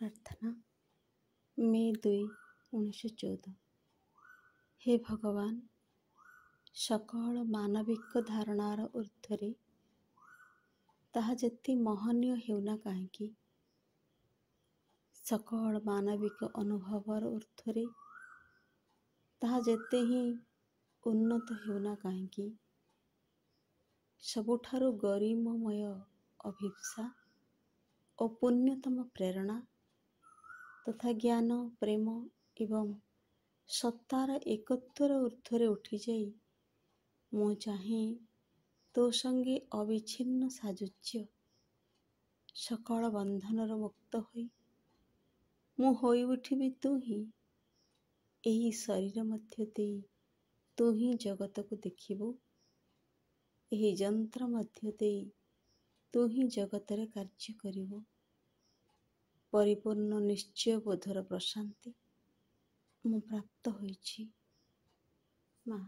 ପ୍ରାର୍ଥନା ମେ 2, 1914। ହେ ଭଗବାନ, ସକଳ ମାନବିକ ଧାରଣାର ଊର୍ଦ୍ଧ୍ୱରେ ତାହା ଯେତେ ମହନୀୟ ହେଉନା କାହିଁକି, ସକଳ ମାନବିକ ଅନୁଭବର ଊର୍ଦ୍ଧ୍ୱରେ ତାହା ଯେତେ ହିଁ ଉନ୍ନତ ହେଉନା କାହିଁକି, ସବୁଠାରୁ ଗରିମମୟ ଅଭିପ୍ସା ଓ ପୁଣ୍ୟତମ ପ୍ରେରଣା ତଥା ଜ୍ଞାନ, ପ୍ରେମ ଏବଂ ସତ୍ତାର ଏକତ୍ୱର ଊର୍ଦ୍ଧ୍ୱରେ ଉଠିଯାଇ ମୁଁ ଚାହେଁ ତୋ ସଙ୍ଗେ ଅବିଚ୍ଛିନ୍ନ ସାଯୁଜ୍ୟ। ସକଳ ବନ୍ଧନରୁ ମୁକ୍ତ ହୋଇ ମୁଁ ହୋଇ ଉଠିବି ତୁ ହିଁ। ଏହି ଶରୀର ମଧ୍ୟ ଦେଇ ତୁ ହିଁ ଜଗତକୁ ଦେଖିବୁ। ଏହି ଯନ୍ତ୍ର ମଧ୍ୟ ଦେଇ ତୁ ହିଁ ଜଗତରେ କାର୍ଯ୍ୟ କରିବୁ। ପରିପୂର୍ଣ୍ଣ ନିଶ୍ଚୟ ବୋଧର ପ୍ରଶାନ୍ତି ମୁଁ ପ୍ରାପ୍ତ ହୋଇଛି। ମା।